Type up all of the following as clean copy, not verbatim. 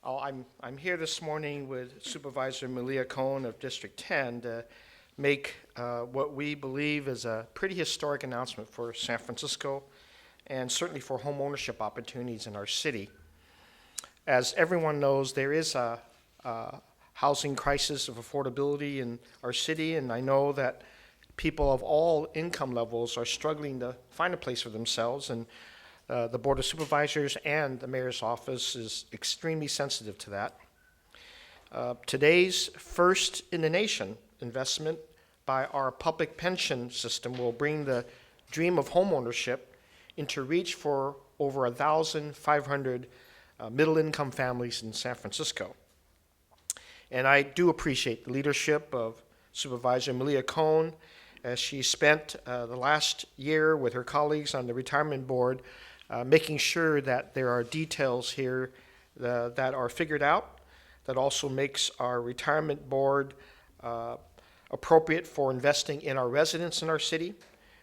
I'm here this morning with Supervisor Malia Cohen of District 10 to make what we believe is a pretty historic announcement for San Francisco and certainly for home ownership opportunities in our city. As everyone knows, there is a housing crisis of affordability in our city, and I know that people of all income levels are struggling to find a place for themselves, and the Board of Supervisors and the Mayor's Office is extremely sensitive to that. Today's first in the nation investment by our public pension system will bring the dream of homeownership into reach for over 1,500 middle-income families in San Francisco. And I do appreciate the leadership of Supervisor Malia Cohen as she spent the last year with her colleagues on the retirement board making sure that there are details here that are figured out, that also makes our retirement board appropriate for investing in our residents in our city,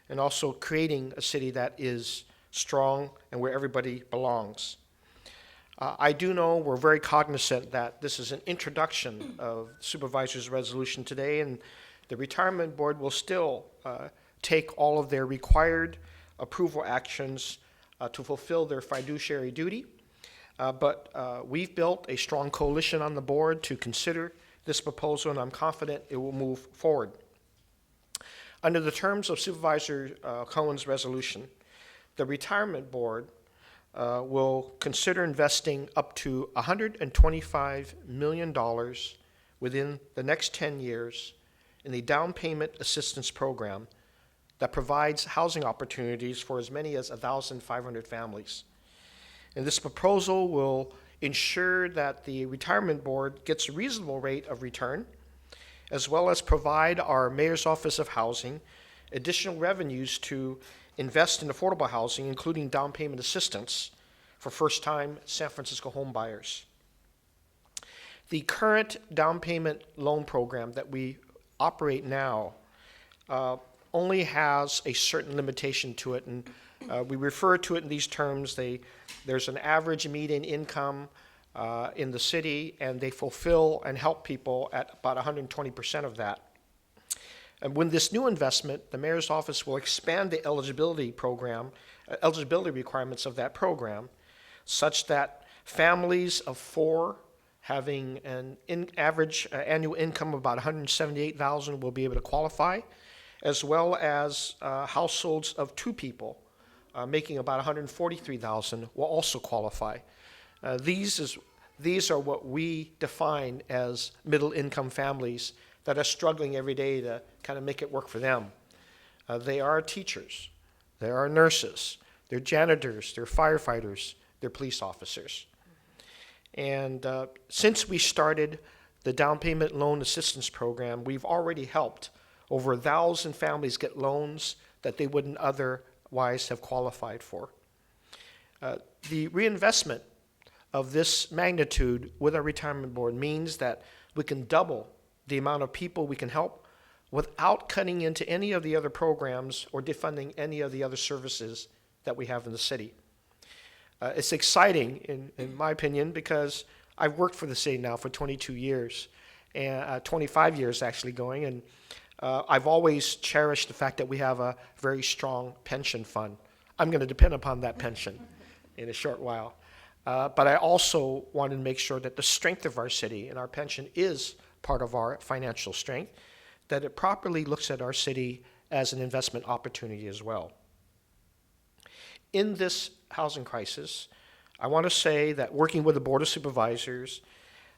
and also creating a city that is strong and where everybody belongs. I do know we're very cognizant that this is an introduction of the supervisor's resolution today, and the retirement board will still take all of their required approval actions to fulfill their fiduciary duty. But we've built a strong coalition on the board to consider this proposal, and I'm confident it will move forward. Under the terms of Supervisor Cohen's resolution, the retirement board will consider investing up to $125 million within the next 10 years in the Downpayment Assistance Program that provides housing opportunities for as many as 1,500 families. And this proposal will ensure that the retirement board gets a reasonable rate of return, as well as provide our Mayor's Office of Housing additional revenues to invest in affordable housing, including down payment assistance for first-time San Francisco home buyers. The current down payment loan program that we operate now only has a certain limitation to it, and we refer to it in these terms. There's an average median income in the city, and they fulfill and help people at about 120% of that. And when this new investment, the Mayor's Office will expand the eligibility requirements of that program, such that families of four having an average annual income of about $178,000 will be able to qualify, as well as households of two people making about $143,000 will also qualify. These are what we define as middle-income families that are struggling every day to kind of make it work for them. They are teachers, they are nurses, they're janitors, they're firefighters, they're police officers. And since we started the Down Payment Loan Assistance Program, we've already helped over 1,000 families get loans that they wouldn't otherwise have qualified for. The reinvestment of this magnitude with our retirement board means that we can double the amount of people we can help without cutting into any of the other programs or defunding any of the other services that we have in the city. It's exciting, in my opinion, because I've worked for the city now for 22 years, and 25 years actually going, and I've always cherished the fact that we have a very strong pension fund. I'm going to depend upon that pension in a short while. But I also wanted to make sure that the strength of our city and our pension is part of our financial strength, that it properly looks at our city as an investment opportunity as well. In this housing crisis, I want to say that working with the Board of Supervisors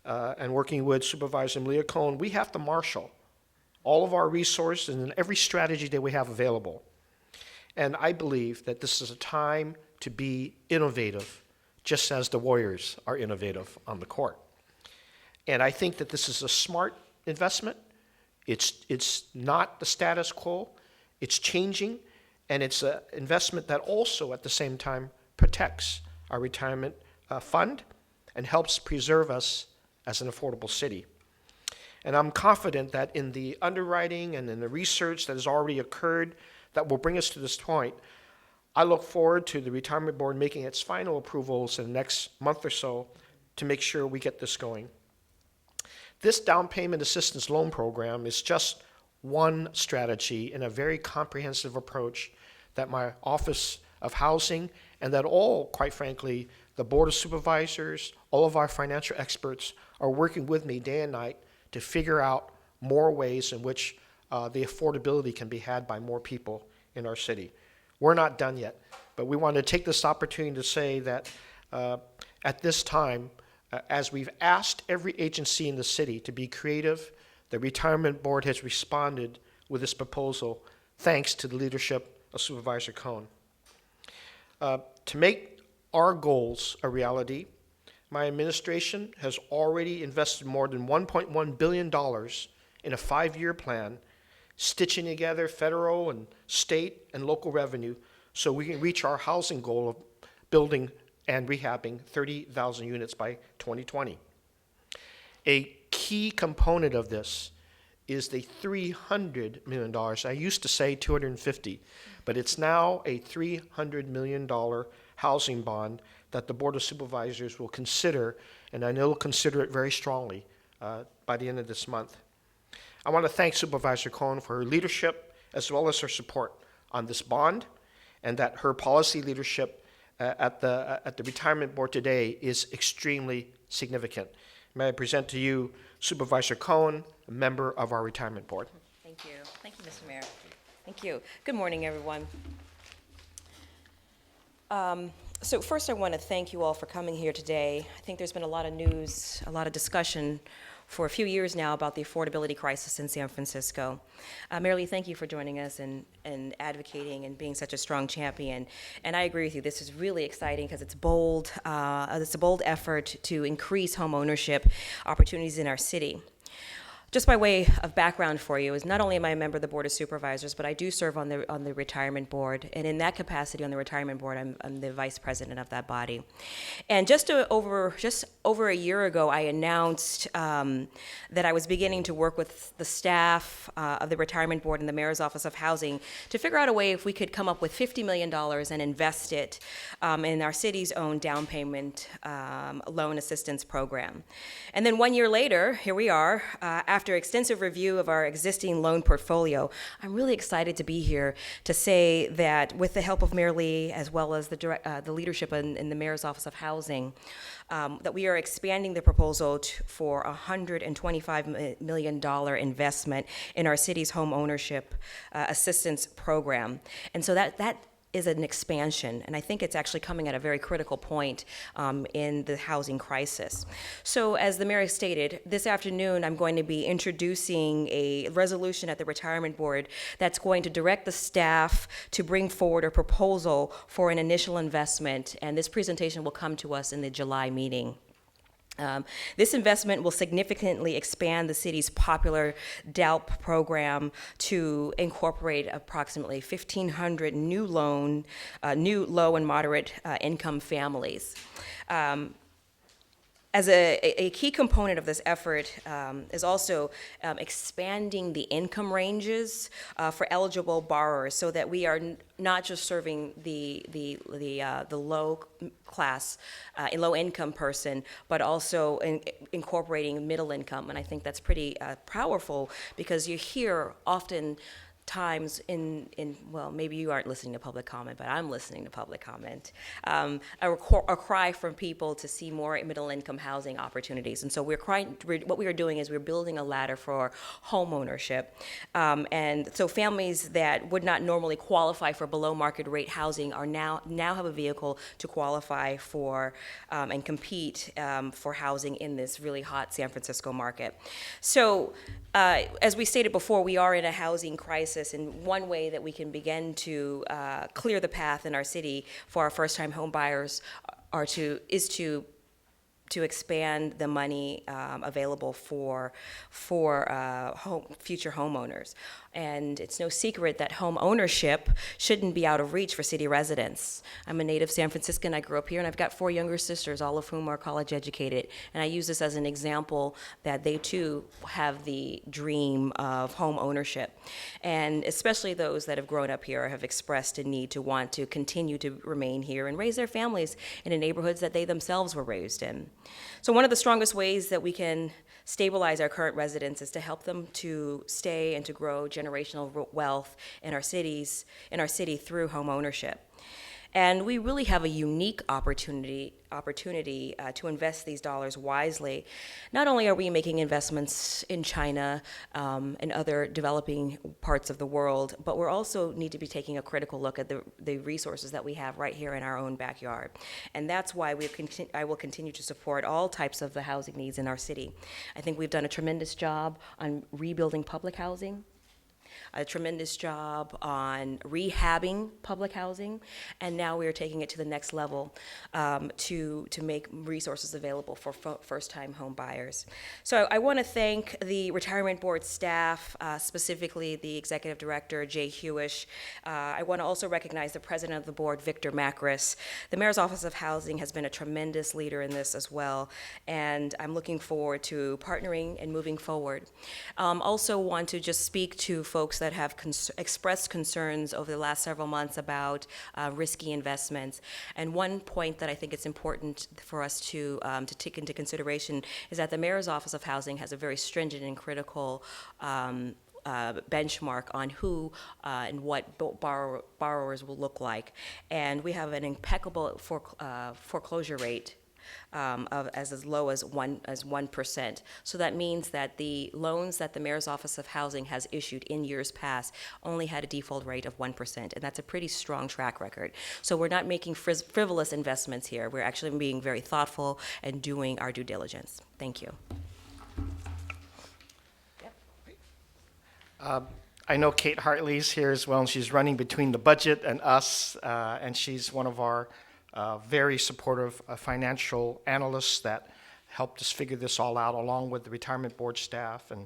and working with Supervisor Malia Cohen, we have to marshal all of our resources and every strategy that we have available. And I believe that this is a time to be innovative, just as the Warriors are innovative on the court. And I think that this is a smart investment. It's not the status quo. It's changing, and it's an investment that also at the same time protects our retirement fund and helps preserve us as an affordable city. And I'm confident that in the underwriting and in the research that has already occurred that will bring us to this point, I look forward to the retirement board making its final approvals in the next month or so to make sure we get this going. This Down Payment Assistance Loan Program is just one strategy in a very comprehensive approach that my Office of Housing and that all, quite frankly, the Board of Supervisors, all of our financial experts are working with me day and night to figure out more ways in which the affordability can be had by more people in our city. We're not done yet, but we want to take this opportunity to say that at this time, as we've asked every agency in the city to be creative, the Retirement Board has responded with this proposal thanks to the leadership of Supervisor Cohen. To make our goals a reality, my administration has already invested more than $1.1 billion in a 5-year plan, stitching together federal and state and local revenue so we can reach our housing goal of building and rehabbing 30,000 units by 2020. A key component of this is the $300 million. I used to say 250, but it's now a $300 million housing bond that the Board of Supervisors will consider, and I know will consider it very strongly by the end of this month. I want to thank Supervisor Cohen for her leadership as well as her support on this bond, and that her policy leadership at the Retirement Board today is extremely significant. May I present to you Supervisor Cohen, a member of our Retirement Board. Thank you. Thank you, Mr. Mayor. Thank you. Good morning, everyone. So first I want to thank you all for coming here today. I think there's been a lot of news, a lot of discussion for a few years now about the affordability crisis in San Francisco. Mayor Lee, thank you for joining us and advocating and being such a strong champion. And I agree with you, this is really exciting because it's bold. It's a bold effort to increase home ownership opportunities in our city. Just by way of background for you, is not only am I a member of the Board of Supervisors, but I do serve on the Retirement Board, and in that capacity on the Retirement Board, I'm the Vice President of that body. And just over a year ago, I announced that I was beginning to work with the staff of the Retirement Board and the Mayor's Office of Housing to figure out a way if we could come up with $50 million and invest it in our city's own down payment loan assistance program. And then 1 year later, here we are, after extensive review of our existing loan portfolio, I'm really excited to be here to say that with the help of Mayor Lee, as well as the leadership in the Mayor's Office of Housing, that we are expanding the proposal for a $125 million investment in our city's home ownership assistance program. And so that is an expansion, and I think it's actually coming at a very critical point in the housing crisis. So as the mayor stated, this afternoon I'm going to be introducing a resolution at the Retirement Board that's going to direct the staff to bring forward a proposal for an initial investment, and this presentation will come to us in the July meeting. This investment will significantly expand the city's popular DALP program to incorporate approximately 1,500 new low and moderate income families. As a key component of this effort is also expanding the income ranges for eligible borrowers, so that we are not just serving the low class, a low income person, but also incorporating middle income. And I think that's pretty powerful, because you hear often times well, maybe you aren't listening to public comment, but I'm listening to public comment, a cry from people to see more middle-income housing opportunities. And so what we are doing is we're building a ladder for home ownership. And so families that would not normally qualify for below-market rate housing are now have a vehicle to qualify for and compete for housing in this really hot San Francisco market. So as we stated before, we are in a housing crisis, and one way that we can begin to clear the path in our city for our first-time home buyers is to expand the money available for future homeowners. And it's no secret that home ownership shouldn't be out of reach for city residents. I'm a native San Franciscan. I grew up here, and I've got 4 younger sisters, all of whom are college educated. And I use this as an example that they too have the dream of home ownership. And especially those that have grown up here have expressed a need to want to continue to remain here and raise their families in the neighborhoods that they themselves were raised in. So one of the strongest ways that we can stabilize our current residents is to help them to stay and to grow generational wealth in our city through home ownership. And we really have a unique opportunity to invest these dollars wisely. Not only are we making investments in China and other developing parts of the world, but we're also need to be taking a critical look at the resources that we have right here in our own backyard. And that's why I will continue to support all types of the housing needs in our city. I think we've done a tremendous job on rebuilding public housing, a tremendous job on rehabbing public housing, and now we are taking it to the next level to make resources available for first-time home buyers. So I want to thank the Retirement Board staff, specifically the Executive Director, Jay Hewish. I want to also recognize the President of the Board, Victor Macris. The Mayor's Office of Housing has been a tremendous leader in this as well, and I'm looking forward to partnering and moving forward. Also want to just speak to folks that have expressed concerns over the last several months about risky investments. And one point that I think it's important for us to take into consideration is that the Mayor's Office of Housing has a very stringent and critical benchmark on who and what borrowers will look like. And we have an impeccable foreclosure rate of as low as 1%. So that means that the loans that the Mayor's Office of Housing has issued in years past only had a default rate of 1%, and that's a pretty strong track record. So we're not making frivolous investments here. We're actually being very thoughtful and doing our due diligence. Thank you. I know Kate Hartley's here as well, and she's running between the budget and us, and she's one of our very supportive financial analysts that helped us figure this all out, along with the Retirement Board staff and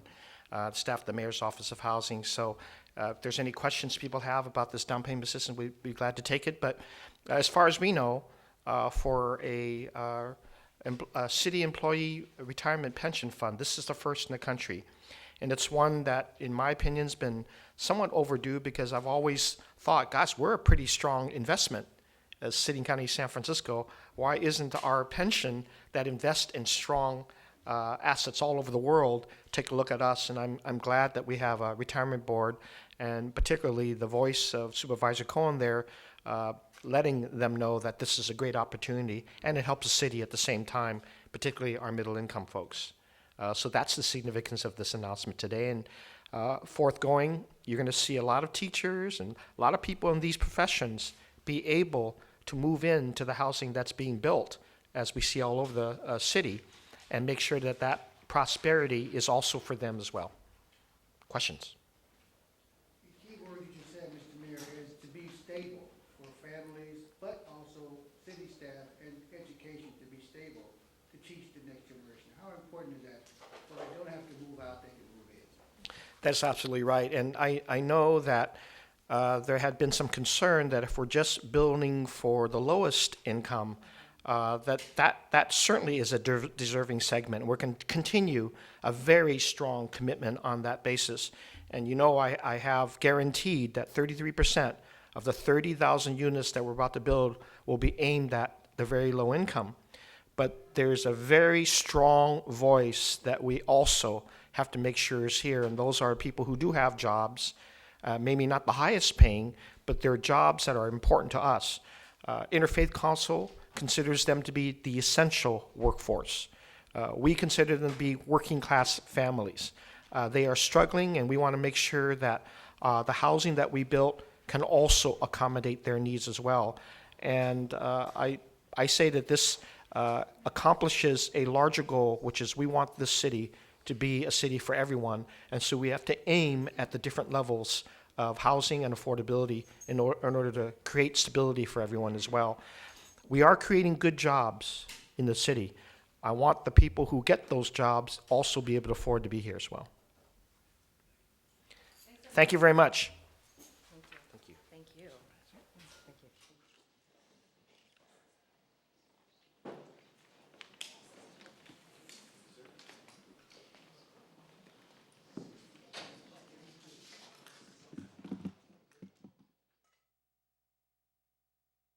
staff of the Mayor's Office of Housing. So if there's any questions people have about this down payment assistance, we'd be glad to take it. But as far as we know, for a city employee retirement pension fund, this is the first in the country. And it's one that, in my opinion, has been somewhat overdue, because I've always thought, gosh, we're a pretty strong investment as City and County of San Francisco. Why isn't our pension that invests in strong assets all over the world take a look at us? And I'm glad that we have a retirement board, and particularly the voice of Supervisor Cohen there, letting them know that this is a great opportunity, and it helps the city at the same time, particularly our middle income folks. So that's the significance of this announcement today. And forthgoing, you're going to see a lot of teachers and a lot of people in these professions be able to move into the housing that's being built, as we see all over the city, and make sure that that prosperity is also for them as well. Questions? The key word you just said, Mr. Mayor, is to be stable for families, but also city staff and education to be stable to teach the next generation. How important is that? So they don't have to move out, they can move in. That's absolutely right. And I know that there had been some concern that if we're just building for the lowest income, that certainly is a deserving segment. We're going to continue a very strong commitment on that basis. And you know, I have guaranteed that 33% of the 30,000 units that we're about to build will be aimed at the very low income. But there's a very strong voice that we also have to make sure is here, and those are people who do have jobs, maybe not the highest paying, but they're jobs that are important to us. Interfaith Council considers them to be the essential workforce. We consider them to be working class families. They are struggling, and we want to make sure that the housing that we built can also accommodate their needs as well. And I say that this accomplishes a larger goal, which is we want this city to be a city for everyone. And so we have to aim at the different levels of housing and affordability in order to create stability for everyone as well. We are creating good jobs in the city. I want the people who get those jobs also be able to afford to be here as well. Thank you very much.